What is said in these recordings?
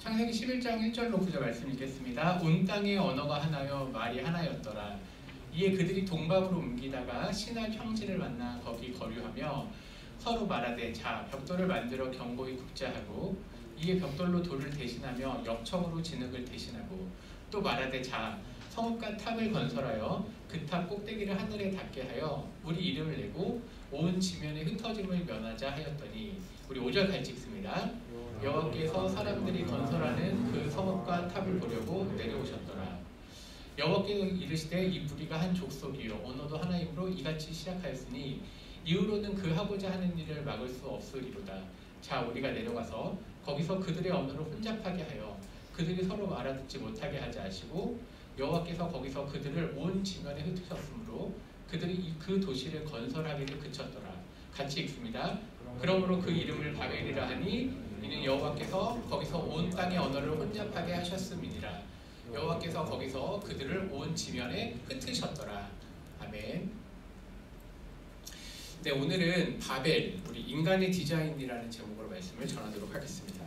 창세기 11장 1절로 9절 말씀 읽겠습니다. 온 땅의 언어가 하나요 말이 하나였더라. 이에 그들이 동방으로 옮기다가 신할 형제를 만나 거기 거류하며 서로 말하되 자 벽돌을 만들어 견고히 굽자 하고 이에 벽돌로 돌을 대신하며 역청으로 진흙을 대신하고 또 말하되 자 성읍과 탑을 건설하여 그 탑 꼭대기를 하늘에 닿게 하여 우리 이름을 내고 온 지면에 흩어짐을 면하자 하였더니 우리 5절 같이 읽습니다. 여호와께서 사람들이 건설하는 그 성읍과 탑을 보려고 내려오셨더라. 여호와께서 이르시되 이 무리가 한 족속이요 언어도 하나이므로 이같이 시작하였으니 이후로는 그 하고자 하는 일을 막을 수 없으리로다. 자 우리가 내려가서 거기서 그들의 언어를 혼잡하게 하여 그들이 서로 알아듣지 못하게 하지 마시고 여호와께서 거기서 그들을 온 지면에 흩으셨으므로 그들이 그 도시를 건설하기를 그쳤더라. 같이 읽습니다. 그러므로 그 이름을 바벨이라 하니 이는 여호와께서 거기서 온 땅의 언어를 혼잡하게 하셨음이니라. 여호와께서 거기서 그들을 온 지면에 흩으셨더라. 아멘. 네, 오늘은 바벨, 우리 인간의 디자인이라는 제목으로 말씀을 전하도록 하겠습니다.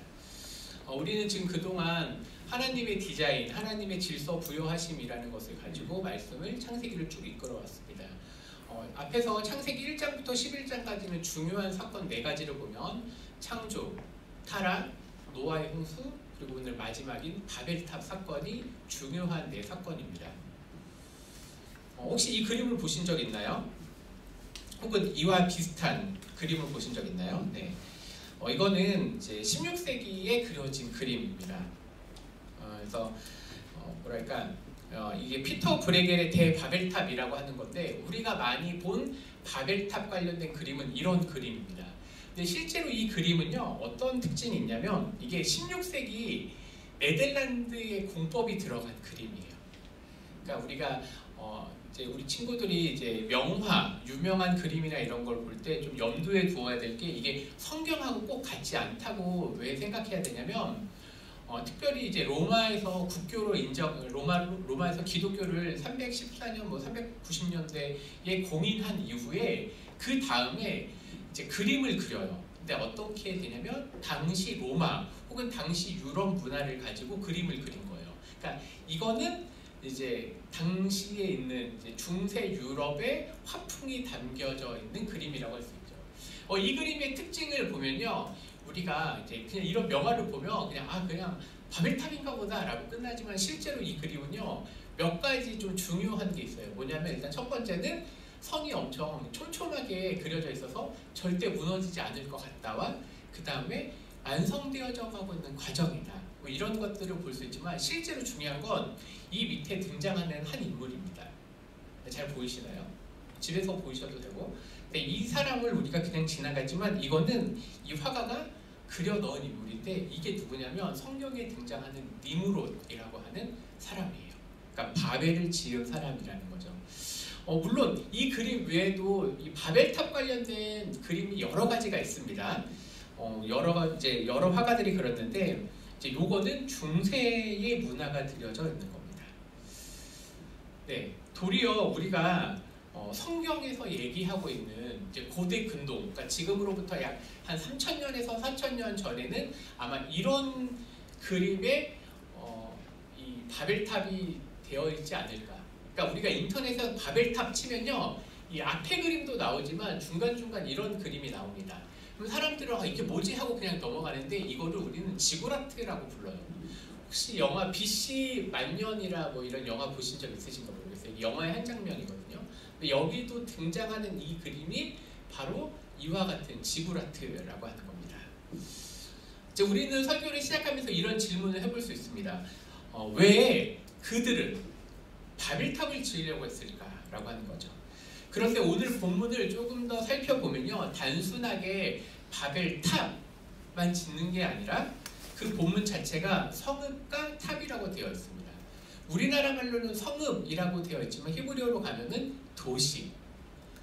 우리는 지금 그동안 하나님의 디자인, 하나님의 질서 부여하심이라는 것을 가지고 말씀을 창세기를 쭉 이끌어왔습니다. 앞에서 창세기 1장부터 11장까지는 중요한 사건 4가지를 보면 창조, 타락, 노아의 홍수, 그리고 오늘 마지막인 바벨탑 사건이 중요한 4사건입니다. 혹시 이 그림을 보신 적 있나요? 혹은 이와 비슷한 그림을 보신 적 있나요? 네. 이거는 이제 16세기에 그려진 그림입니다. 그래서 뭐랄까 이게 피터 브레겔의 대바벨탑이라고 하는 건데 우리가 많이 본 바벨탑 관련된 그림은 이런 그림입니다. 근데 실제로 이 그림은요 어떤 특징이 있냐면 이게 16세기 네덜란드의 공법이 들어간 그림이에요. 그러니까 우리가 이제 우리 친구들이 이제 명화, 유명한 그림이나 이런 걸 볼 때 좀 염두에 두어야 될 게 이게 성경하고 꼭 같지 않다고 왜 생각해야 되냐면 특별히 이제 로마에서 국교로 로마에서 기독교를 314년, 390년대에 공인한 이후에 그 다음에 이제 그림을 그려요. 근데 어떻게 되냐면 당시 로마 혹은 당시 유럽 문화를 가지고 그림을 그린 거예요. 그러니까 이거는 이제 당시에 있는 이제 중세 유럽의 화풍이 담겨져 있는 그림이라고 할 수 있죠. 이 그림의 특징을 보면요, 우리가 이제 그냥 이런 명화를 보면 그냥 바벨탑인가 보다라고 끝나지만 실제로 이 그림은요 몇 가지 좀 중요한 게 있어요. 뭐냐면 일단 첫 번째는 성이 엄청 촘촘하게 그려져 있어서 절대 무너지지 않을 것 같다와 그 다음에 완성되어져 가고 있는 과정이다. 뭐 이런 것들을 볼 수 있지만 실제로 중요한 건 이 밑에 등장하는 한 인물입니다. 잘 보이시나요? 집에서 보이셔도 되고. 근데 이 사람을 우리가 그냥 지나가지만 이거는 이 화가가 그려 넣은 인물인데 이게 누구냐면 성경에 등장하는 니므롯이라고 하는 사람이에요. 그러니까 바벨을 지은 사람이라는 거죠. 물론 이 그림 외에도 이 바벨탑 관련된 그림이 여러 가지가 있습니다. 여러 화가들이 그렸는데 이제 요거는 중세의 문화가 들여져 있는 겁니다. 네, 도리어 우리가 성경에서 얘기하고 있는 이제 고대 근동, 그러니까 지금으로부터 약 한 3000년에서 4000년 전에는 아마 이런 그림에 이 바벨탑이 되어 있지 않을까. 그러니까 우리가 인터넷에서 바벨탑 치면요, 이 앞에 그림도 나오지만 중간중간 이런 그림이 나옵니다. 그럼 사람들은 이게 뭐지 하고 그냥 넘어가는데 이거를 우리는 지구라트라고 불러요. 혹시 영화 BC 만년이라 뭐 이런 영화 보신 적 있으신가 모르겠어요. 영화의 한 장면이거든요. 근데 여기도 등장하는 이 그림이 바로 이와 같은 지구라트라고 하는 겁니다. 이제 우리는 설교를 시작하면서 이런 질문을 해볼 수 있습니다. 왜 그들은 바벨탑을 지으려고 했을까라고 하는 거죠. 그런데 오늘 본문을 조금 더 살펴보면요, 단순하게 바벨탑만 짓는 게 아니라 그 본문 자체가 성읍과 탑이라고 되어 있습니다. 우리나라 말로는 성읍이라고 되어 있지만 히브리어로 가면은 도시.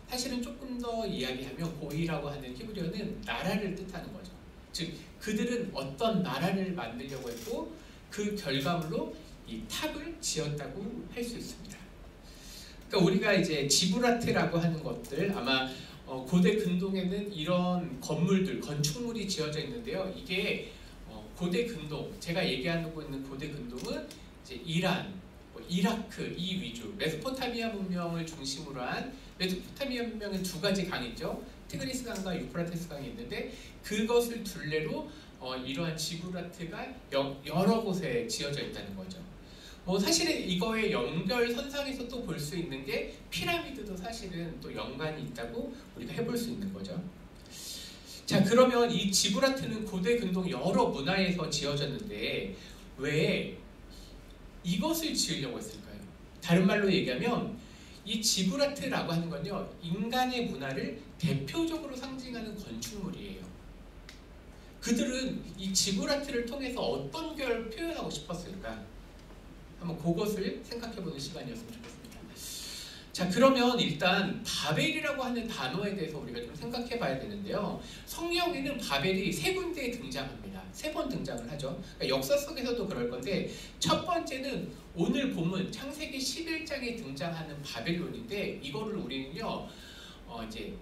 사실은 조금 더 이야기하면 고이라고 하는 히브리어는 나라를 뜻하는 거죠. 즉 그들은 어떤 나라를 만들려고 했고 그 결과물로 이 탑을 지었다고 할 수 있습니다. 그러니까 우리가 이제 지브라트라고 하는 것들 아마 고대 근동에는 이런 건물들, 건축물이 지어져 있는데요. 이게 고대 근동, 제가 얘기하고 있는 고대 근동은 이제 이란, 이라크 이 위주, 메소포타미아 문명을 중심으로 한 메소포타미아 문명은 두 가지 강이 있죠. 티그리스 강과 유프라테스 강이 있는데 그것을 둘레로 이러한 지구라트가 여러 곳에 지어져 있다는 거죠. 사실은 이거의 연결선상에서 또 볼 수 있는 게 피라미드도 사실은 또 연관이 있다고 우리가 해볼 수 있는 거죠. 자, 그러면 이 지구라트는 고대 근동 여러 문화에서 지어졌는데 왜 이것을 지으려고 했을까요? 다른 말로 얘기하면 이 지구라트라고 하는 건요, 인간의 문화를 대표적으로 상징하는 건축물이에요. 그들은 이 지구라트를 통해서 어떤 걸 표현하고 싶었을까? 한번 그것을 생각해보는 시간이었으면 좋겠습니다. 자, 그러면 일단 바벨이라고 하는 단어에 대해서 우리가 좀 생각해 봐야 되는데요. 성경에는 바벨이 세 군데에 등장합니다. 세 번 등장을 하죠. 그러니까 역사 속에서도 그럴 건데, 첫 번째는 오늘 본문 창세기 11장에 등장하는 바벨론인데, 이거를 우리는요 이제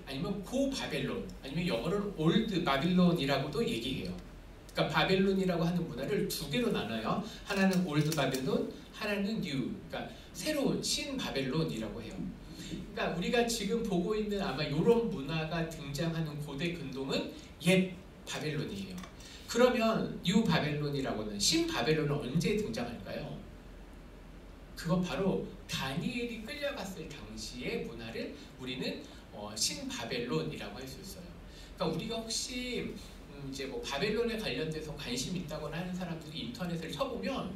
아니면 고 바벨론, 아니면 영어로는 올드 바빌론이라고도 얘기해요. 그러니까 바벨론이라고 하는 문화를 두 개로 나눠요. 하나는 올드 바벨론, 하나는 뉴, 그러니까 새로운 신 바벨론이라고 해요. 그러니까 우리가 지금 보고 있는 아마 이런 문화가 등장하는 고대 근동은 옛 바벨론이에요. 그러면 뉴 바벨론이라고는 신 바벨론은 언제 등장할까요? 그건 바로 다니엘이 끌려갔을 당시의 문화를 우리는 신 바벨론이라고 할 수 있어요. 그러니까 우리가 혹시 이제 바벨론에 관련돼서 관심 있다거나 하는 사람들이 인터넷을 쳐보면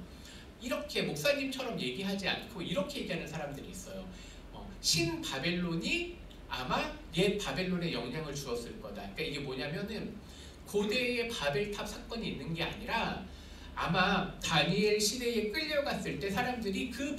이렇게 목사님처럼 얘기하지 않고 이렇게 얘기하는 사람들이 있어요. 신 바벨론이 아마 옛 바벨론에 영향을 주었을 거다. 그러니까 이게 뭐냐면은 고대의 바벨탑 사건이 있는 게 아니라 아마 다니엘 시대에 끌려갔을 때 사람들이 그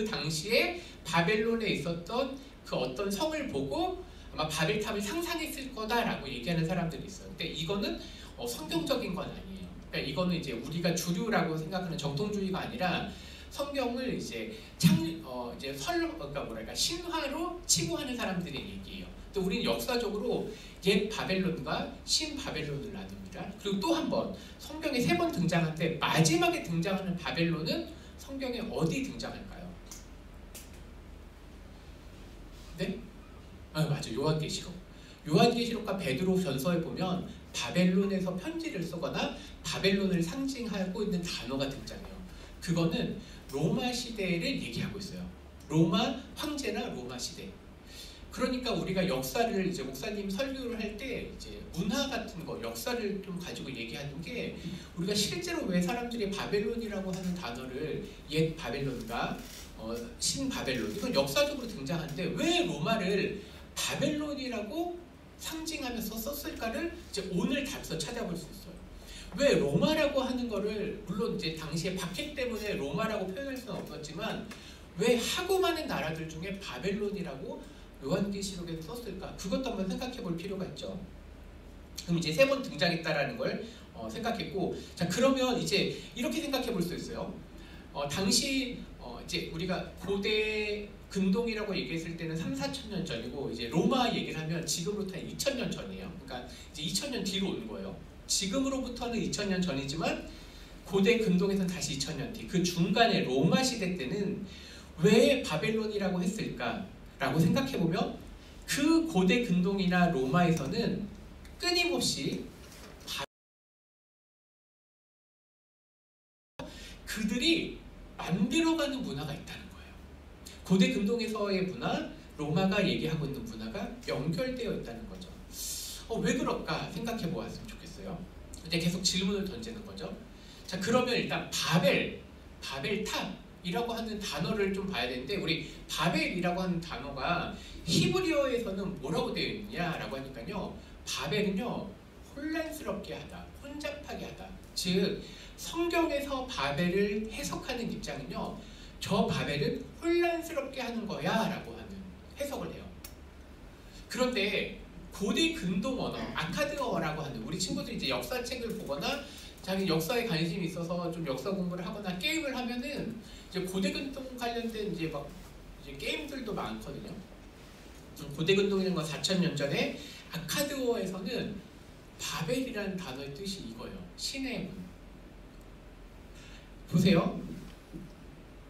당시에 바벨론에 있었던 그 어떤 성을 보고 아마 바벨탑을 상상했을 거다라고 얘기하는 사람들이 있어요. 근데 이거는 성경적인 건 아니에요. 그러니까 이거는 이제 우리가 주류라고 생각하는 정통주의가 아니라 성경을 이제 그러니까 신화로 치부하는 사람들의 얘기예요. 또 우리는 역사적으로 옛 바벨론과 신 바벨론을 나눕니다. 그리고 또 한 번 성경에 세 번 등장하는데 마지막에 등장하는 바벨론은 성경에 어디 등장할까요? 네? 맞아, 요한계시록. 요한계시록과 베드로 전서에 보면 바벨론에서 편지를 쓰거나 바벨론을 상징하고 있는 단어가 등장해요. 그거는 로마 시대를 얘기하고 있어요. 로마 황제나 로마 시대. 그러니까 우리가 역사를 이제 목사님 설교를 할 때 이제 문화 같은 거, 역사를 좀 가지고 얘기하는 게 우리가 실제로 왜 사람들이 바벨론이라고 하는 단어를 옛 바벨론과 신 바벨론, 이건 역사적으로 등장하는데 왜 로마를 바벨론이라고 상징하면서 썼을까를 이제 오늘 답서 찾아볼 수 있어요. 왜 로마라고 하는 거를, 물론 이제 당시에 박해 때문에 로마라고 표현할 수는 없었지만 왜 하고 많은 나라들 중에 바벨론이라고 요한계시록에 썼을까? 그것도 한번 생각해 볼 필요가 있죠. 그럼 이제 세 번 등장했다라는 걸 생각했고, 자, 그러면 이제 이렇게 생각해 볼 수 있어요. 당시 이제 우리가 고대 근동이라고 얘기했을 때는 3,4천 년 전이고, 이제 로마 얘기를 하면 지금부터 2,000년 전이에요. 그러니까 이제 2,000년 뒤로 오는 거예요. 지금으로부터는 2,000년 전이지만 고대 근동에서는 다시 2,000년 뒤. 그 중간에 로마 시대 때는 왜 바벨론이라고 했을까라고 생각해보면 그 고대 근동이나 로마에서는 끊임없이 그들이 만들어가는 문화가 있다는 거예요. 고대 근동에서의 문화, 로마가 얘기하고 있는 문화가 연결되어 있다는 거죠. 왜 그럴까 생각해 보았으면 좋겠어요. 이제 계속 질문을 던지는 거죠. 자, 그러면 일단 바벨탑이라고 하는 단어를 좀 봐야 되는데, 우리 바벨이라고 하는 단어가 히브리어에서는 뭐라고 되어 있느냐라고 하니까요, 바벨은요 혼란스럽게 하다, 혼잡하게 하다. 즉 성경에서 바벨을 해석하는 입장은요, 저 바벨은 혼란스럽게 하는 거야 라고 하는 해석을 해요. 그런데 고대 근동 언어, 아카드어라고 하는, 우리 친구들이 이제 역사책을 보거나 자기 역사에 관심이 있어서 좀 역사 공부를 하거나 게임을 하면은 이제 고대 근동 관련된 이제 게임들도 많거든요. 고대 근동이라는 건 4,000년 전에 아카드어에서는 바벨이라는 단어의 뜻이 이거예요. 신의 문. 보세요.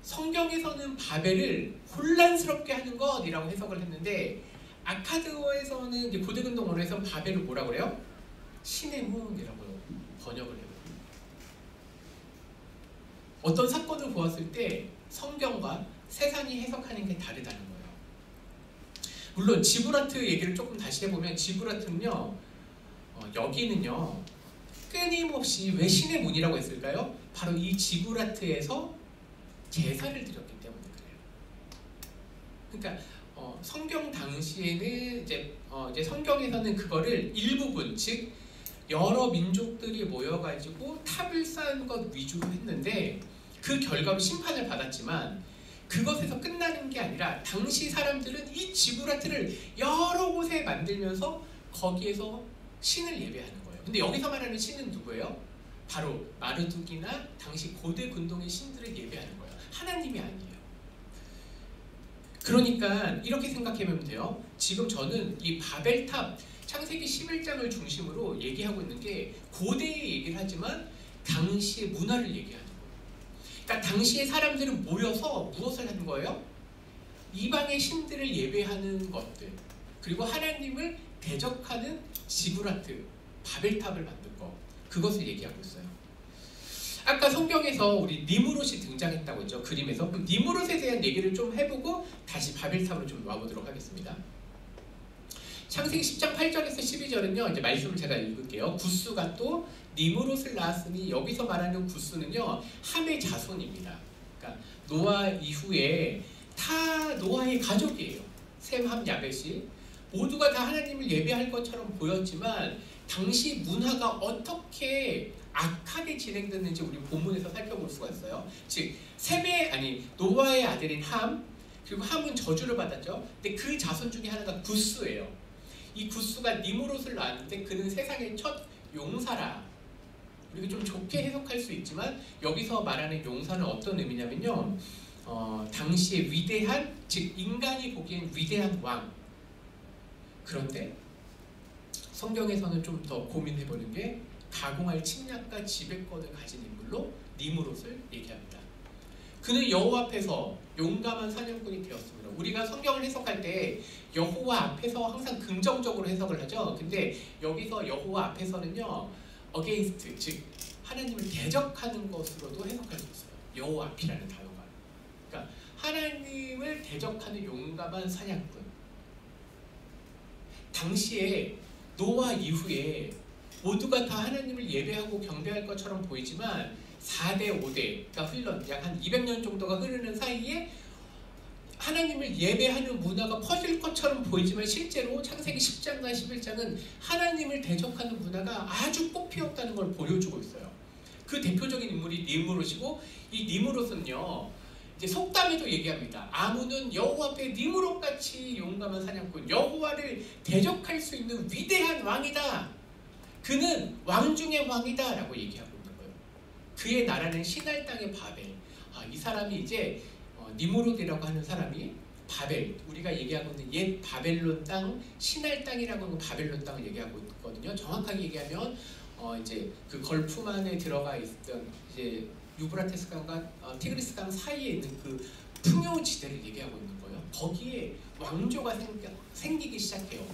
성경에서는 바벨을 혼란스럽게 하는 것이라고 해석을 했는데 아카드어에서는 이제 고대근동 언어에서는 바벨을 뭐라고 그래요? 신의 문이라고 번역을 해요. 어떤 사건을 보았을 때 성경과 세상이 해석하는 게 다르다는 거예요. 물론 지브라트 얘기를 조금 다시 해보면 지브라트는요, 여기는요 끊임없이 왜 신의 문이라고 했을까요? 바로 이 지브라트에서 제사를 드렸기 때문에 그래요. 그러니까 성경 당시에는 이제 성경에서는 그거를 일부분, 즉 여러 민족들이 모여가지고 탑을 쌓은 것 위주로 했는데 그 결과로 심판을 받았지만 그것에서 끝나는 게 아니라 당시 사람들은 이 지브라트를 여러 곳에 만들면서 거기에서 신을 예배하는 거예요. 근데 여기서 말하는 신은 누구예요? 바로 마르둑이나 당시 고대 근동의 신들을 예배하는 거예요. 하나님이 아니에요. 그러니까 이렇게 생각해보면 돼요. 지금 저는 이 바벨탑 창세기 11장을 중심으로 얘기하고 있는 게 고대의 얘기를 하지만 당시의 문화를 얘기하는 거예요. 그러니까 당시의 사람들은 모여서 무엇을 하는 거예요? 이방의 신들을 예배하는 것들, 그리고 하나님을 대적하는 지브라트, 바벨탑을 만든 것, 그것을 얘기하고 있어요. 아까 성경에서 우리 니무롯이 등장했다고 했죠. 그림에서. 그럼 니무롯에 대한 얘기를 좀 해보고 다시 바벨탑으로 좀 와보도록 하겠습니다. 창세기 10장 8절에서 12절은요, 이제 말씀을 제가 읽을게요. 구스가 또 니무롯을 낳았으니 여기서 말하는 구스는요, 함의 자손입니다. 그러니까 노아 이후에 다 노아의 가족이에요. 셈, 함, 야벳이 모두가 다 하나님을 예배할 것처럼 보였지만 당시 문화가 어떻게 악하게 진행됐는지 우리 본문에서 살펴볼 수가 있어요. 즉 노아의 아들인 함, 그리고 함은 저주를 받았죠. 근데 그 자손 중에 하나가 구스예요. 이 구스가 니무롯을 낳았는데 그는 세상의 첫 용사라. 우리가 좀 좋게 해석할 수 있지만 여기서 말하는 용사는 어떤 의미냐면요, 당시의 위대한, 즉 인간이 보기엔 위대한 왕. 그런데 성경에서는 좀 더 고민해보는 게 가공할 침략과 지배권을 가진 인물로 니무롯을 얘기합니다. 그는 여호와 앞에서 용감한 사냥꾼이 되었습니다. 우리가 성경을 해석할 때 여호와 앞에서 항상 긍정적으로 해석을 하죠. 근데 여기서 여호와 앞에서는요, against, 즉 하나님을 대적하는 것으로도 해석할 수 있어요. 여호와 앞이라는 단어가. 그러니까 하나님을 대적하는 용감한 사냥꾼. 당시에 노아 이후에 모두가 다 하나님을 예배하고 경배할 것처럼 보이지만 4대 5대가 흘러 약 한 200년 정도가 흐르는 사이에 하나님을 예배하는 문화가 퍼질 것처럼 보이지만 실제로 창세기 10장과 11장은 하나님을 대적하는 문화가 아주 꽃피었다는 걸 보여주고 있어요. 그 대표적인 인물이 니무롯이고, 이 니무롯은요, 이제 속담에도 얘기합니다. 아문은 여호와 앞에 니무롯같이 용감한 사냥꾼, 여호와를 대적할 수 있는 위대한 왕이다. 그는 왕 중의 왕이다 라고 얘기하고 있는 거예요. 그의 나라는 신할 땅의 바벨. 이 사람이 이제 니무롯이라고 하는 사람이 바벨, 우리가 얘기하고 있는 옛 바벨론 땅, 신할 땅이라고 하는 바벨론 땅을 얘기하고 있거든요. 정확하게 얘기하면 이제 그 걸프만에 들어가 있던 이제 유브라테스 강과 티그리스 강 사이에 있는 그 풍요지대를 얘기하고 있는 거예요. 거기에 왕조가 생기기 시작해요.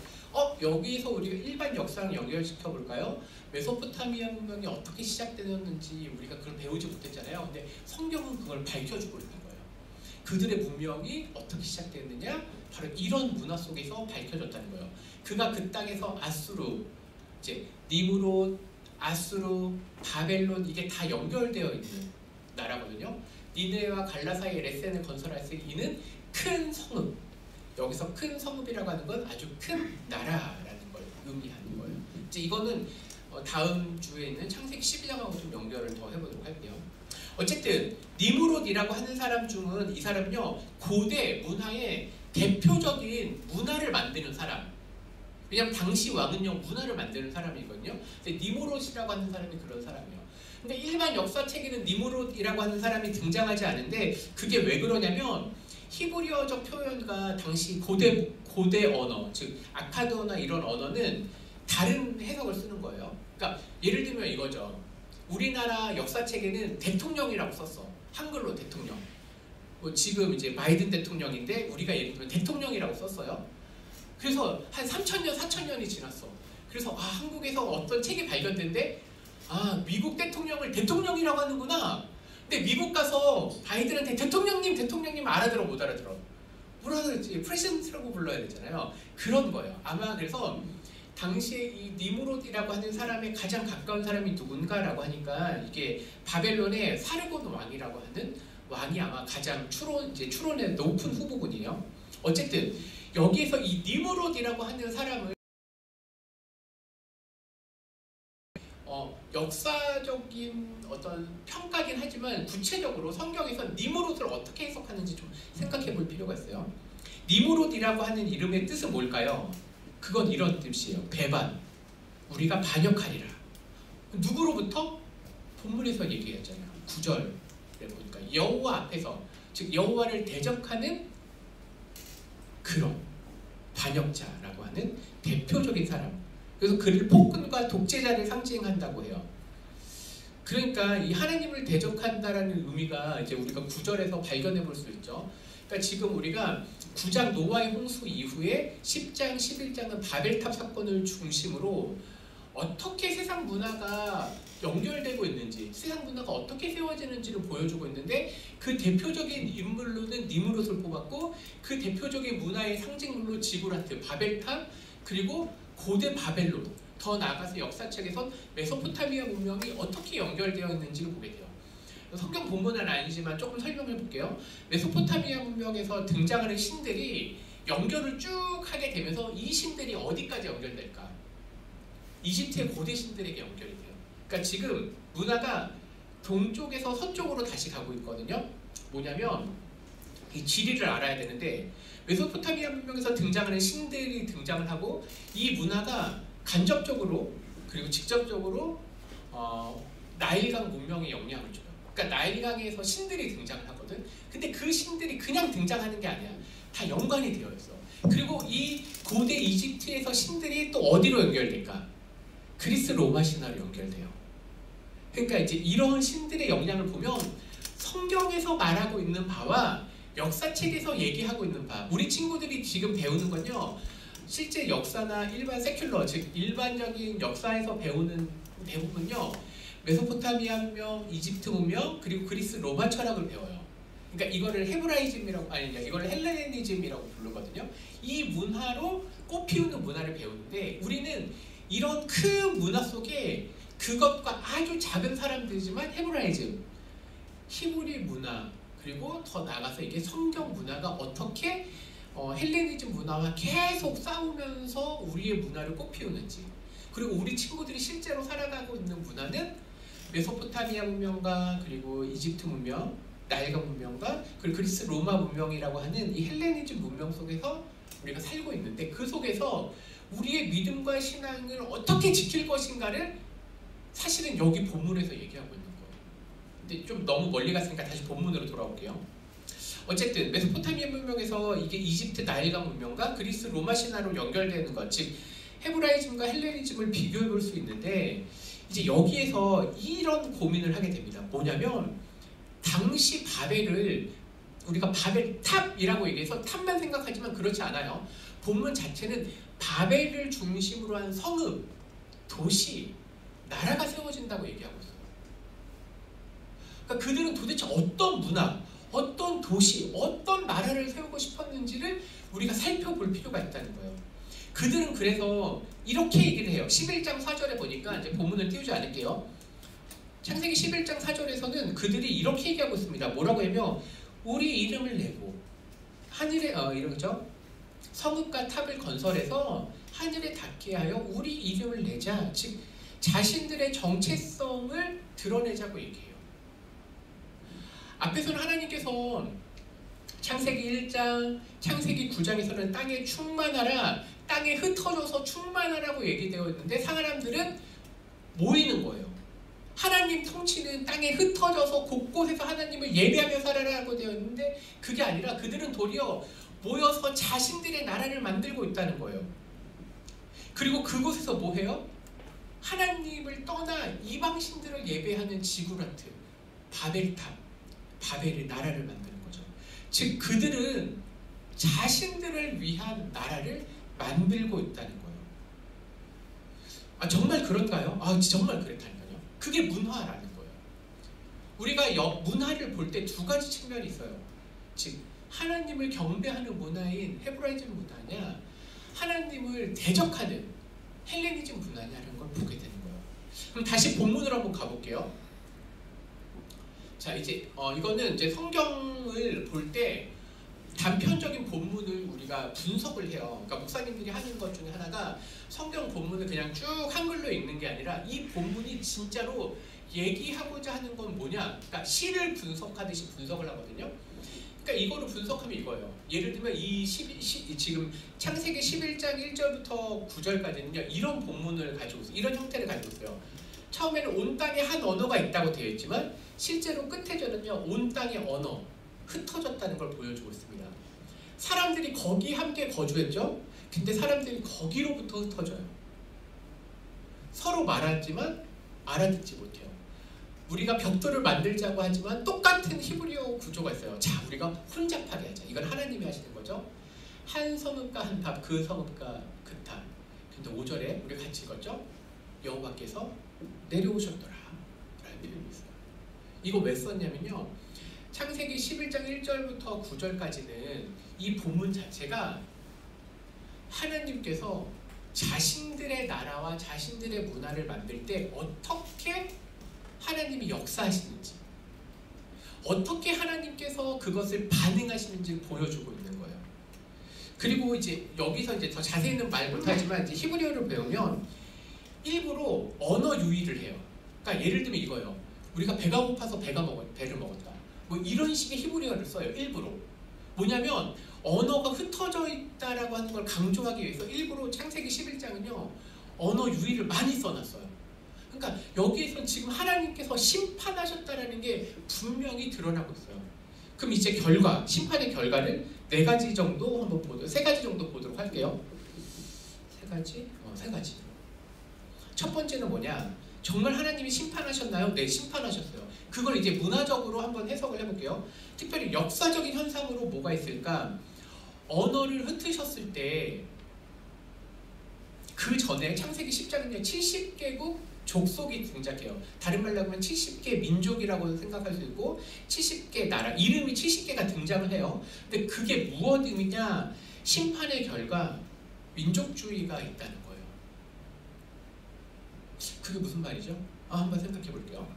여기서 우리가 일반 역사랑 연결시켜 볼까요? 메소포타미아 문명이 어떻게 시작되었는지 우리가 그걸 배우지 못했잖아요. 근데 성경은 그걸 밝혀주고 있는 거예요. 그들의 문명이 어떻게 시작됐느냐? 바로 이런 문화 속에서 밝혀졌다는 거예요. 그가 그 땅에서 아수르, 이제 니무롯, 아수르, 바벨론, 이게 다 연결되어 있는 나라거든요. 니느웨와 갈라 사이에 레센을 건설할 때 이는 큰 성읍, 여기서 큰 성읍이라고 하는 건 아주 큰 나라라는 걸 의미하는 거예요. 이제 이거는 다음 주에 있는 창세기 12장하고 좀 연결을 더 해보도록 할게요. 어쨌든 니무롯이라고 하는 사람 중은 이 사람은요, 고대 문화의 대표적인 문화를 만드는 사람. 왜냐하면 당시 왕은요, 문화를 만드는 사람이거든요. 근데 니무롯이라고 하는 사람이 그런 사람이에요. 근데 일반 역사책에는 니무롯이라고 하는 사람이 등장하지 않은데 그게 왜 그러냐면 히브리어적 표현과 당시 고대 언어, 즉 아카드어나 이런 언어는 다른 해석을 쓰는 거예요. 그러니까 예를 들면 이거죠. 우리나라 역사책에는 대통령이라고 썼어. 한글로 대통령. 뭐 지금 이제 바이든 대통령인데 우리가 예를 들면 대통령이라고 썼어요. 그래서 한 3,000년, 4,000년이 지났어. 그래서 한국에서 어떤 책이 발견된데 미국 대통령을 대통령이라고 하는구나. 근데 미국 가서 바이든한테 대통령님 알아들어 못 알아들어? 뭐라 그러지? 프레시던트라고 불러야 되잖아요. 그런 거예요. 아마 그래서 당시에 이 니무롯이라고 하는 사람의 가장 가까운 사람이 누군가라고 하니까 이게 바벨론의 사르곤 왕이라고 하는 왕이 아마 가장 추론의 높은 후보군이에요. 어쨌든 여기에서 이 니무롯이라고 하는 사람을 역사적인 어떤 평가긴 하지만 구체적으로 성경에서 니무롯을 어떻게 해석하는지 좀 생각해 볼 필요가 있어요. 니무롯이라고 하는 이름의 뜻은 뭘까요? 그건 이런 뜻이에요. 배반. 우리가 반역하리라. 누구로부터? 본문에서 얘기했잖아요. 9절에 보니까 여호와 앞에서, 즉 여호와를 대적하는 그런 반역자라고 하는 대표적인 사람. 그래서 그를 폭군과 독재자를 상징한다고 해요. 그러니까 이 하나님을 대적한다라는 의미가 이제 우리가 9절에서 발견해 볼 수 있죠. 그러니까 지금 우리가 9장 노아의 홍수 이후에 10장, 11장은 바벨탑 사건을 중심으로 어떻게 세상 문화가 연결되고 있는지, 세상 문화가 어떻게 세워지는지를 보여주고 있는데 그 대표적인 인물로는 니무롯을 뽑았고 그 대표적인 문화의 상징물로 지구라트, 바벨탑, 그리고 고대 바벨론, 더 나아가서 역사책에선 메소포타미아 문명이 어떻게 연결되어 있는지를 보게 돼요. 성경 본문은 아니지만 조금 설명해 볼게요. 메소포타미아 문명에서 등장하는 신들이 연결을 쭉 하게 되면서 이 신들이 어디까지 연결될까? 이집트의 고대 신들에게 연결이 돼요. 그러니까 지금 문화가 동쪽에서 서쪽으로 다시 가고 있거든요. 뭐냐면 이 지리를 알아야 되는데 메소포타미아 문명에서 등장하는 신들이 등장을 하고 이 문화가 간접적으로 그리고 직접적으로 나일강 문명에 영향을 줘요. 그러니까 나일강에서 신들이 등장을 하거든. 근데 그 신들이 그냥 등장하는 게 아니야. 다 연관이 되어 있어. 그리고 이 고대 이집트에서 신들이 또 어디로 연결될까? 그리스 로마 신화로 연결돼요. 그러니까 이제 이런 신들의 영향을 보면 성경에서 말하고 있는 바와 역사책에서 얘기하고 있는 바, 우리 친구들이 지금 배우는 건요, 실제 역사나 일반 세큘러, 즉 일반적인 역사에서 배우는 대부분요 메소포타미아 문명, 이집트 문명, 그리고 그리스 로마 철학을 배워요. 그러니까 이거를 헤브라이즘이라고, 이거를 헬레니즘이라고 부르거든요. 이 문화로 꽃피우는 문화를 배우는데 우리는 이런 큰 문화 속에 그것과 아주 작은 사람들이지만 헤브라이즘, 히브리 문화, 그리고 더 나아가서 이게 성경 문화가 어떻게 헬레니즘 문화와 계속 싸우면서 우리의 문화를 꽃피우는지, 그리고 우리 친구들이 실제로 살아가고 있는 문화는 메소포타미아 문명과 그리고 이집트 문명, 나일강 문명과 그리고 그리스 로마 문명이라고 하는 이 헬레니즘 문명 속에서 우리가 살고 있는데 그 속에서 우리의 믿음과 신앙을 어떻게 지킬 것인가를 사실은 여기 본문에서 얘기하고 있는 거예요. 근데 좀 너무 멀리 갔으니까 다시 본문으로 돌아올게요. 어쨌든 메소포타미아 문명에서 이게 이집트 나일강 문명과 그리스 로마 신화로 연결되는 것, 즉 헤브라이즘과 헬레니즘을 비교해 볼 수 있는데 이제 여기에서 이런 고민을 하게 됩니다. 뭐냐면 당시 바벨을 우리가 바벨탑이라고 얘기해서 탑만 생각하지만 그렇지 않아요. 본문 자체는 바벨을 중심으로 한 성읍, 도시, 나라가 세워진다고 얘기하고 있어요. 그러니까 그들은 도대체 어떤 문화, 어떤 도시, 어떤 나라를 세우고 싶었는지를 우리가 살펴볼 필요가 있다는 거예요. 그들은 그래서 이렇게 얘기를 해요. 11장 4절에 보니까 이제 본문을 띄우지 않을게요. 창세기 11장 4절에서는 그들이 이렇게 얘기하고 있습니다. 뭐라고 하면 우리 이름을 내고 하늘에 이러죠. 성읍과 탑을 건설해서 하늘에 닿게 하여 우리 이름을 내자. 즉 자신들의 정체성을 드러내자고 얘기해요. 앞에서는 하나님께서 창세기 1장, 창세기 9장에서는 땅에 충만하라, 땅에 흩어져서 충만하라고 얘기되어 있는데 사람들은 모이는 거예요. 하나님 통치는 땅에 흩어져서 곳곳에서 하나님을 예배하며 살아라고 되어 있는데 그게 아니라 그들은 도리어 모여서 자신들의 나라를 만들고 있다는 거예요. 그리고 그곳에서 뭐 해요? 하나님을 떠나 이방신들을 예배하는 지구라트, 바벨탑, 바벨의 나라를 만드는 거죠. 즉 그들은 자신들을 위한 나라를 만들고 있다는 거예요. 아 정말 그런가요? 아 정말 그렇다니까요. 그게 문화라는 거예요. 우리가 문화를 볼 때 두 가지 측면이 있어요. 즉 하나님을 경배하는 문화인 헤브라이즘 문화냐, 하나님을 대적하는 헬레니즘 문화냐라는 걸 보게 되는 거예요. 그럼 다시 본문으로 한번 가볼게요. 자 이제 이거는 이제 성경을 볼 때 단편적인 본문을 우리가 분석을 해요. 그러니까 목사님들이 하는 것 중에 하나가 성경 본문을 그냥 쭉 한글로 읽는 게 아니라 이 본문이 진짜로 얘기하고자 하는 건 뭐냐, 그러니까 시를 분석하듯이 분석을 하거든요. 그러니까 이거를 분석하면 이거예요. 예를 들면 지금 창세기 11장 1절부터 9절까지는요 이런 본문을 가지고 있어요. 이런 형태를 가지고 있어요. 처음에는 온 땅에 한 언어가 있다고 되어 있지만 실제로 끝에 저는요 온 땅의 언어 흩어졌다는 걸 보여주고 있습니다. 사람들이 거기 함께 거주했죠. 근데 사람들이 거기로부터 흩어져요. 서로 말하지만 알아듣지 못해요. 우리가 벽돌을 만들자고 하지만 똑같은 히브리어 구조가 있어요. 자, 우리가 혼잡하게 하자. 이건 하나님이 하시는 거죠. 한 성읍과 한 탑, 그 성읍과 그 탑. 근데 5절에 우리 같이 읽었죠. 여호와께서 내려오셨더라 라는 표현이 있어요. 이거 왜 썼냐면요, 창세기 11장 1절부터 9절까지는 이 본문 자체가 하나님께서 자신들의 나라와 자신들의 문화를 만들 때 어떻게 하나님이 역사하시는지, 어떻게 하나님께서 그것을 반응하시는지를 보여주고 있는 거예요. 그리고 이제 여기서 이제 더 자세히는 말 못하지만 이제 히브리어를 배우면 일부러 언어 유희를 해요. 그러니까 예를 들면 이거예요. 우리가 배가 고파서 배를 먹었다. 뭐 이런 식의 히브리어를 써요. 일부러. 뭐냐면 언어가 흩어져 있다라고 하는 걸 강조하기 위해서 일부러 창세기 11장은요 언어 유희를 많이 써놨어요. 그러니까 여기에서 지금 하나님께서 심판하셨다라는 게 분명히 드러나고 있어요. 그럼 이제 결과, 심판의 결과를 네 가지 정도 한번 보도록, 세 가지 정도 보도록 할게요. 세 가지? 세 가지. 첫 번째는 뭐냐? 정말 하나님이 심판하셨나요? 네, 심판하셨어요. 그걸 이제 문화적으로 한번 해석을 해볼게요. 특별히 역사적인 현상으로 뭐가 있을까? 언어를 흩으셨을 때 그 전에 창세기 10장은요 70개국 족속이 등장해요. 다른 말로 하면 70개 민족이라고 생각할 수 있고 70개 나라, 이름이 70개가 등장을 해요. 근데 그게 무엇 의미냐? 심판의 결과 민족주의가 있다는 거예요. 그게 무슨 말이죠? 한번 생각해 볼게요.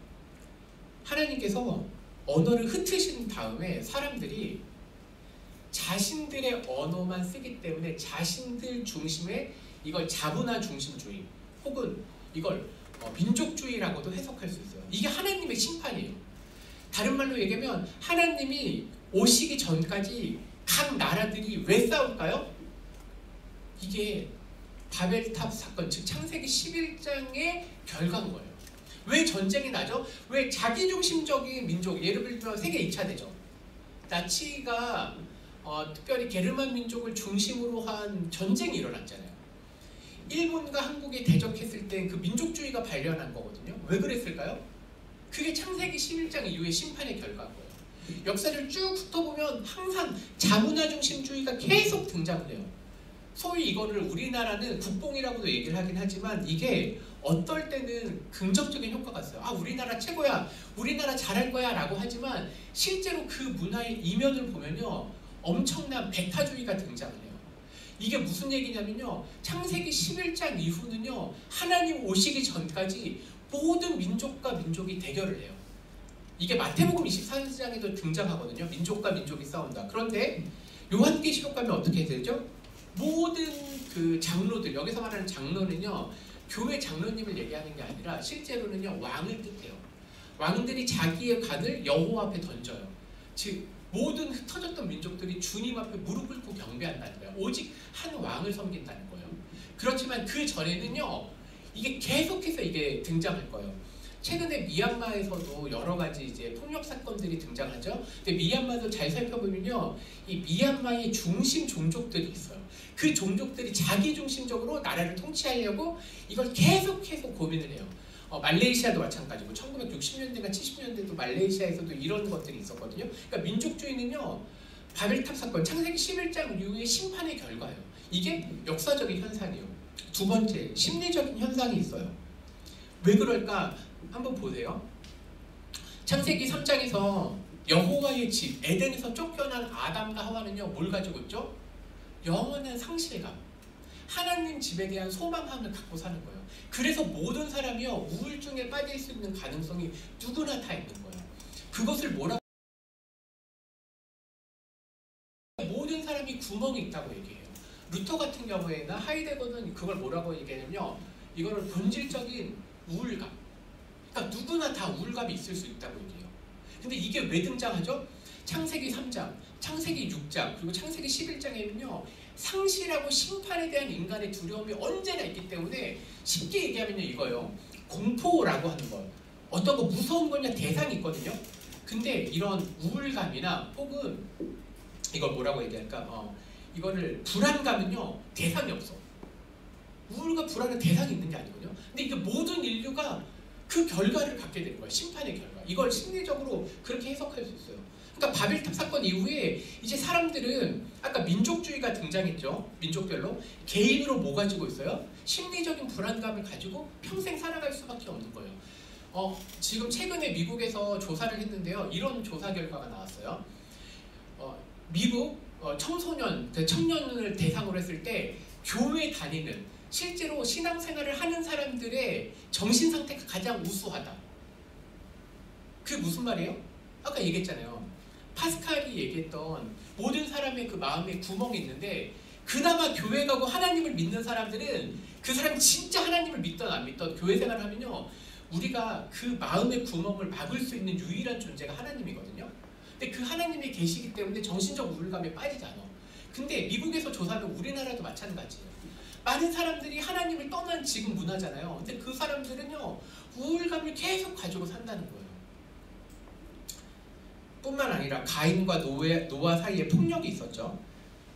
하나님께서 언어를 흩으신 다음에 사람들이 자신들의 언어만 쓰기 때문에 자신들 중심의 이걸 자문화 중심주의 혹은 이걸 민족주의라고도 해석할 수 있어요. 이게 하나님의 심판이에요. 다른 말로 얘기하면 하나님이 오시기 전까지 각 나라들이 왜 싸울까요? 이게 바벨탑 사건, 즉 창세기 11장의 결과인 거예요. 왜 전쟁이 나죠? 왜 자기중심적인 민족, 예를 들면 세계 2차 대전, 나치가 특별히 게르만 민족을 중심으로 한 전쟁이 일어났잖아요. 일본과 한국이 대적했을 때 그 민족주의가 발현한 거거든요. 왜 그랬을까요? 그게 창세기 11장 이후의 심판의 결과고요. 역사를 쭉 훑어보면 항상 자문화 중심주의가 계속 등장을 해요. 소위 이거를 우리나라는 국뽕이라고도 얘기를 하긴 하지만 이게 어떨 때는 긍정적인 효과가 있어요. 우리나라 최고야, 우리나라 잘할 거야 라고 하지만 실제로 그 문화의 이면을 보면요 엄청난 배타주의가 등장을 해요. 이게 무슨 얘기냐면요, 창세기 11장 이후는요 하나님 오시기 전까지 모든 민족과 민족이 대결을 해요. 이게 마태복음 24장에도 등장하거든요. 민족과 민족이 싸운다. 그런데 요한계시록 가면 어떻게 되죠? 모든 그 장로들, 여기서 말하는 장로는요 교회 장로님을 얘기하는 게 아니라 실제로는요 왕을 뜻해요. 왕들이 자기의 관을 여호와 앞에 던져요. 즉 모든 흩어졌던 민족들이 주님 앞에 무릎 꿇고 경배한다는 거예요. 오직 한 왕을 섬긴다는 거예요. 그렇지만 그 전에는요 이게 계속해서 이게 등장할 거예요. 최근에 미얀마에서도 여러 가지 이제 폭력 사건들이 등장하죠. 근데 미얀마도 잘 살펴보면요, 이 미얀마의 중심 종족들이 있어요. 그 종족들이 자기 중심적으로 나라를 통치하려고 이걸 계속해서 고민을 해요. 말레이시아도 마찬가지고 1960년대가 70년대도 말레이시아에서도 이런 것들이 있었거든요. 그러니까 민족주의는요, 바벨탑 사건, 창세기 11장 이후의 심판의 결과예요. 이게 역사적인 현상이에요. 두 번째, 심리적인 현상이 있어요. 왜 그럴까? 한번 보세요. 창세기 3장에서 여호와의 집 에덴에서 쫓겨난 아담과 하와는요, 뭘 가지고 있죠? 영원한 상실감, 하나님 집에 대한 소망함을 갖고 사는 거예요. 그래서 모든 사람이요, 우울증에 빠질 수 있는 가능성이 누구나 다 있는 거예요. 그것을 뭐라고? 모든 사람이 구멍이 있다고 얘기해요. 루터 같은 경우에나 하이데거는 그걸 뭐라고 얘기하냐면요, 이거를 본질적인 우울감, 그러니까 누구나 다 우울감이 있을 수 있다고 얘기해요. 근데 이게 왜 등장하죠? 창세기 3장, 창세기 6장, 그리고 창세기 11장에는요, 상실하고 심판에 대한 인간의 두려움이 언제나 있기 때문에 쉽게 얘기하면요, 이거요, 공포라고 하는 것, 어떤 거 무서운 거냐 대상이 있거든요. 근데 이런 우울감이나 혹은 이걸 뭐라고 얘기할까? 이거를 불안감은요, 대상이 없어. 우울과 불안은 대상이 있는 게 아니거든요. 근데 이게 모든 인류가 그 결과를 갖게 되는 거예요. 심판의 결과. 이걸 심리적으로 그렇게 해석할 수 있어요. 그러니까 바벨탑 사건 이후에 이제 사람들은 아까 민족주의가 등장했죠. 민족별로 개인으로 뭐 가지고 있어요? 심리적인 불안감을 가지고 평생 살아갈 수밖에 없는 거예요. 지금 최근에 미국에서 조사를 했는데요, 이런 조사 결과가 나왔어요. 미국 청소년, 청년을 대상으로 했을 때 교회 다니는, 실제로 신앙생활을 하는 사람들의 정신 상태가 가장 우수하다. 그게 무슨 말이에요? 아까 얘기했잖아요. 파스칼이 얘기했던 모든 사람의 그 마음에 구멍이 있는데, 그나마 교회 가고 하나님을 믿는 사람들은 그 사람이 진짜 하나님을 믿던 안 믿던 교회 생활을 하면요, 우리가 그 마음의 구멍을 막을 수 있는 유일한 존재가 하나님이거든요. 근데 그 하나님이 계시기 때문에 정신적 우울감에 빠지지 않아. 근데 미국에서 조사하면 우리나라도 마찬가지예요. 많은 사람들이 하나님을 떠난 지금 문화잖아요. 근데 그 사람들은요, 우울감을 계속 가지고 산다는 거예요. 뿐만 아니라 가인과 노아 사이에 폭력이 있었죠.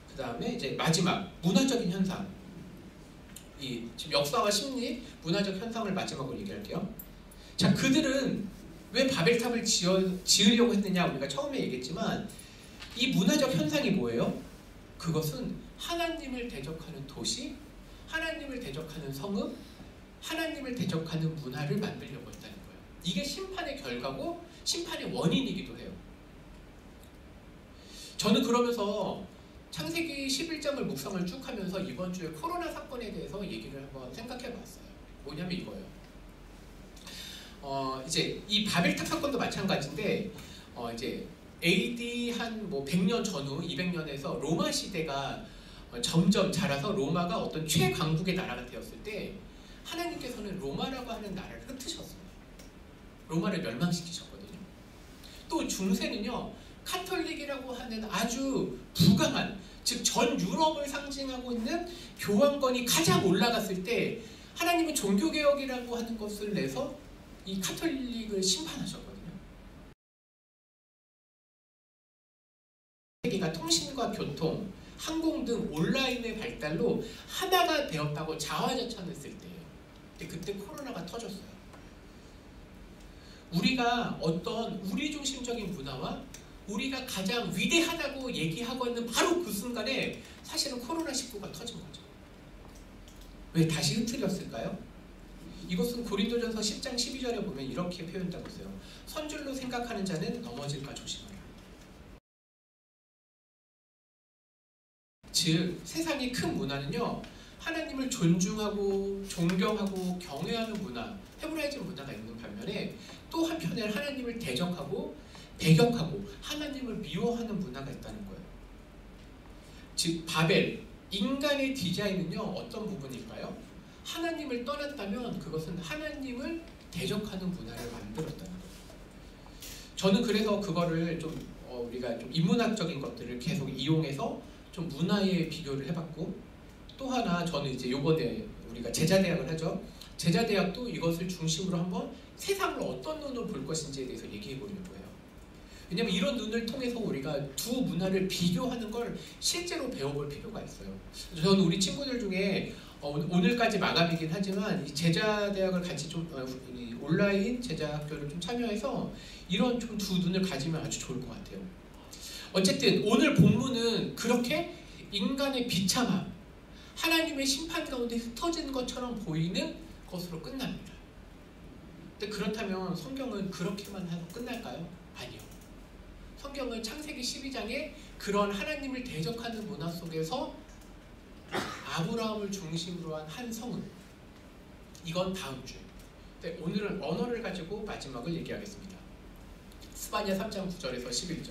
그 다음에 이제 마지막 문화적인 현상, 지금 역사와 심리, 문화적 현상을 마지막으로 얘기할게요. 자, 그들은 왜 바벨탑을 지으려고 했느냐, 우리가 처음에 얘기했지만 이 문화적 현상이 뭐예요? 그것은 하나님을 대적하는 도시, 하나님을 대적하는 성읍, 하나님을 대적하는 문화를 만들려고 했다는 거예요. 이게 심판의 결과고 심판의 원인이기도 해요. 저는 그러면서 창세기 11장을 묵상을 쭉 하면서 이번 주에 코로나 사건에 대해서 얘기를 한번 생각해 봤어요. 뭐냐면 이거예요. 이제 이 바벨탑 사건도 마찬가지인데, 이제 AD 한 100년 전후 200년에서 로마 시대가 점점 자라서 로마가 어떤 최강국의 나라가 되었을 때 하나님께서는 로마라고 하는 나라를 흩으셨어요. 로마를 멸망시키셨거든요. 또 중세는요, 카톨릭이라고 하는 아주 부강한, 즉 전 유럽을 상징하고 있는 교황권이 가장 올라갔을 때 하나님은 종교개혁이라고 하는 것을 내서 이 카톨릭을 심판하셨거든요. 세계가 통신과 교통, 항공 등 온라인의 발달로 하나가 되었다고 자화자찬했을 때예요. 근데 그때 코로나가 터졌어요. 우리가 어떤 우리 중심적인 문화와 우리가 가장 위대하다고 얘기하고 있는 바로 그 순간에 사실은 코로나19가 터진 거죠. 왜 다시 흐트렸을까요? 이것은 고린도전서 10장 12절에 보면 이렇게 표현되고 있어요. 선줄로 생각하는 자는 넘어질까 조심하라. 즉 세상의 큰 문화는요, 하나님을 존중하고 존경하고 경외하는 문화, 헤브라이즘 문화가 있는 반면에 또 한편에 하나님을 대적하고 배격하고 하나님을 미워하는 문화가 있다는 거예요. 즉 바벨, 인간의 디자인은요, 어떤 부분일까요? 하나님을 떠났다면 그것은 하나님을 대적하는 문화를 만들었다는 거예요. 저는 그래서 그거를 좀 우리가 좀 인문학적인 것들을 계속 이용해서 좀 문화에 비교를 해봤고, 또 하나 저는 이제 요번에 우리가 제자대학을 하죠. 제자대학도 이것을 중심으로 한번 세상을 어떤 눈으로 볼 것인지에 대해서 얘기해 보려고 해요. 왜냐하면 이런 눈을 통해서 우리가 두 문화를 비교하는 걸 실제로 배워볼 필요가 있어요. 저는 우리 친구들 중에 오늘까지 마감이긴 하지만 이 제자대학을 같이 좀 온라인 제자학교를 좀 참여해서 이런 좀 두 눈을 가지면 아주 좋을 것 같아요. 어쨌든 오늘 본문은 그렇게 인간의 비참함, 하나님의 심판 가운데 흩어진 것처럼 보이는 것으로 끝납니다. 근데 그렇다면 성경은 그렇게만 해서 끝날까요? 아니요. 성경은 창세기 12장에 그런 하나님을 대적하는 문화 속에서 아브라함을 중심으로 한 성은, 이건 다음 주에. 근데 오늘은 언어를 가지고 마지막을 얘기하겠습니다. 스바냐 3장 9절에서 11절.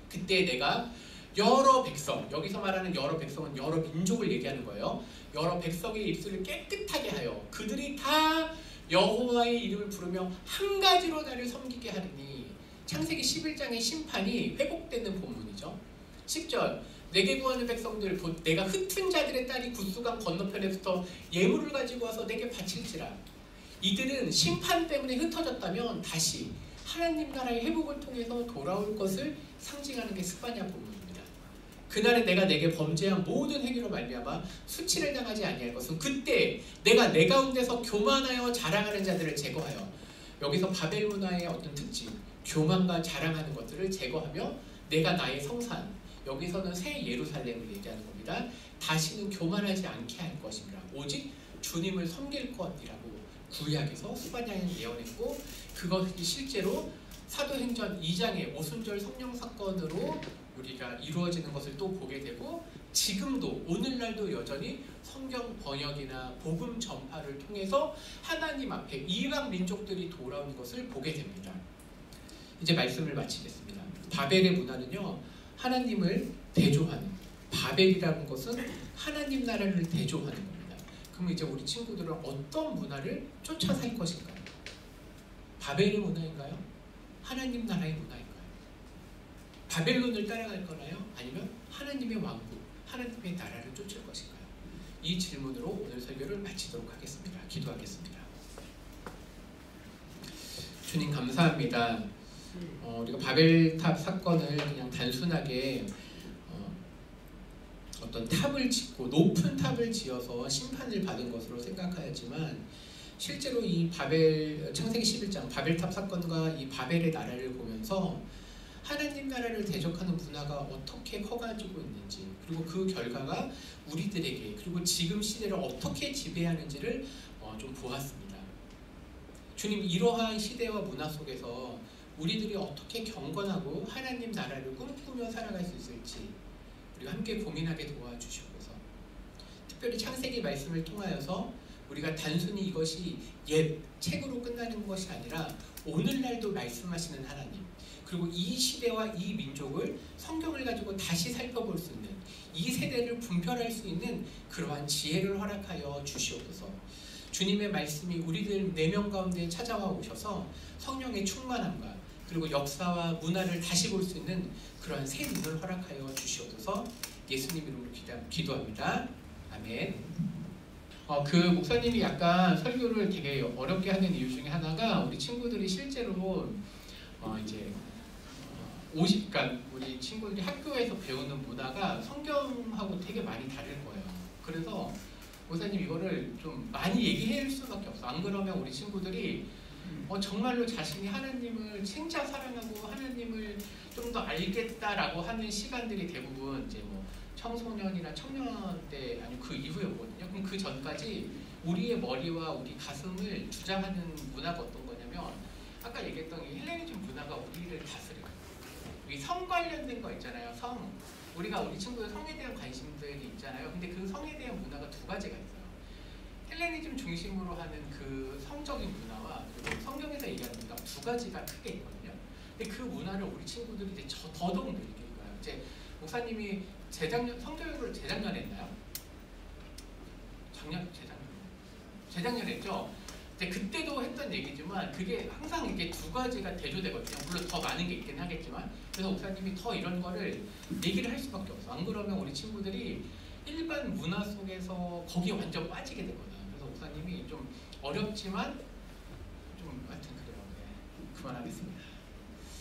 그때 내가 여러 백성, 여기서 말하는 여러 백성은 여러 민족을 얘기하는 거예요. 여러 백성의 입술을 깨끗하게 하여 그들이 다 여호와의 이름을 부르며 한 가지로 나를 섬기게 하리니. 창세기 11장의 심판이 회복되는 본문이죠. 10절. 내게 구하는 백성들 곧 내가 흩은 자들의 딸이 구스강 건너편에부터 예물을 가지고 와서 내게 바칠지라. 이들은 심판 때문에 흩어졌다면 다시 하나님 나라의 회복을 통해서 돌아올 것을 상징하는 게 스바냐 본문입니다. 그날에 내가 내게 범죄한 모든 행위로 말미암아 수치를 당하지 아니할 것은 그때 내가 내 가운데서 교만하여 자랑하는 자들을 제거하여, 여기서 바벨 문화의 어떤 특징, 교만과 자랑하는 것들을 제거하며 내가 나의 성산, 여기서는 새 예루살렘을 얘기하는 겁니다. 다시는 교만하지 않게 할 것입니다. 오직 주님을 섬길 것이라고 구약에서 스바냐는 예언했고, 그것이 실제로 사도행전 2장의 오순절 성령 사건으로 우리가 이루어지는 것을 또 보게 되고, 지금도 오늘날도 여전히 성경 번역이나 복음 전파를 통해서 하나님 앞에 이방 민족들이 돌아오는 것을 보게 됩니다. 이제 말씀을 마치겠습니다. 바벨의 문화는요, 하나님을 대조하는, 바벨이라는 것은 하나님 나라를 대조하는 겁니다. 그럼 이제 우리 친구들은 어떤 문화를 쫓아 살 것인가요? 바벨의 문화인가요? 하나님 나라의 문화인가요? 바벨론을 따라갈 거나요? 아니면 하나님의 왕국, 하나님의 나라를 쫓을 것인가요? 이 질문으로 오늘 설교를 마치도록 하겠습니다. 기도하겠습니다. 주님 감사합니다. 우리가 바벨탑 사건을 그냥 단순하게 어떤 탑을 짓고 높은 탑을 지어서 심판을 받은 것으로 생각하였지만, 실제로 이 창세기 11장 바벨탑 사건과 이 바벨의 나라를 보면서 하나님 나라를 대적하는 문화가 어떻게 커가지고 있는지, 그리고 그 결과가 우리들에게 그리고 지금 시대를 어떻게 지배하는지를 좀 보았습니다. 주님, 이러한 시대와 문화 속에서 우리들이 어떻게 경건하고 하나님 나라를 꿈꾸며 살아갈 수 있을지 우리가 함께 고민하게 도와주시옵소서. 특별히 창세기 말씀을 통하여서 우리가 단순히 이것이 옛 책으로 끝나는 것이 아니라 오늘날도 말씀하시는 하나님, 그리고 이 시대와 이 민족을 성경을 가지고 다시 살펴볼 수 있는, 이 세대를 분별할 수 있는 그러한 지혜를 허락하여 주시옵소서. 주님의 말씀이 우리들 내면 가운데 찾아와 오셔서 성령의 충만함과 그리고 역사와 문화를 다시 볼 수 있는 그러한 새 눈을 허락하여 주시옵소서. 예수님 이름으로 기도합니다. 아멘. 그 목사님이 약간 설교를 되게 어렵게 하는 이유 중에 하나가, 우리 친구들이 실제로 이제 그러니까 우리 친구들이 학교에서 배우는 문화가 성경하고 되게 많이 다를 거예요. 그래서 목사님 이거를 좀 많이 얘기할 수밖에 없어. 안 그러면 우리 친구들이 정말로 자신이 하나님을 진짜 사랑하고 하나님을 좀 더 알겠다라고 하는 시간들이 대부분 이제 뭐 청소년이나 청년 때, 아니면 그 이후에 오거든요. 그럼 그 전까지 우리의 머리와 우리 가슴을 주장하는 문화가 어떤 거냐면, 아까 얘기했던 이 헬레니즘 문화가 우리를 다스려요. 이 성 관련된 거 있잖아요. 성. 우리 친구들 성에 대한 관심들이 있잖아요. 근데 그 성에 대한 문화가 두 가지가 있어요. 헬레니즘 중심으로 하는 그 성적인 문화와 그리고 성경에서 얘기하는 문화 두 가지가 크게 있거든요. 근데 그 문화를 우리 친구들이 이제 더더욱 느낄 거예요. 이제 목사님이 성교육을 재작년에 했나요? 재작년에 했죠? 이제 그때도 했던 얘기지만 그게 항상 이게 두 가지가 대조되거든요. 물론 더 많은 게 있긴 하겠지만, 그래서 목사님이 더 이런 거를 얘기를 할 수밖에 없어. 안 그러면 우리 친구들이 일반 문화 속에서 거기에 완전 빠지게 되거든. 그래서 목사님이 좀 어렵지만 좀 하여튼 그래요. 네, 그만하겠습니다.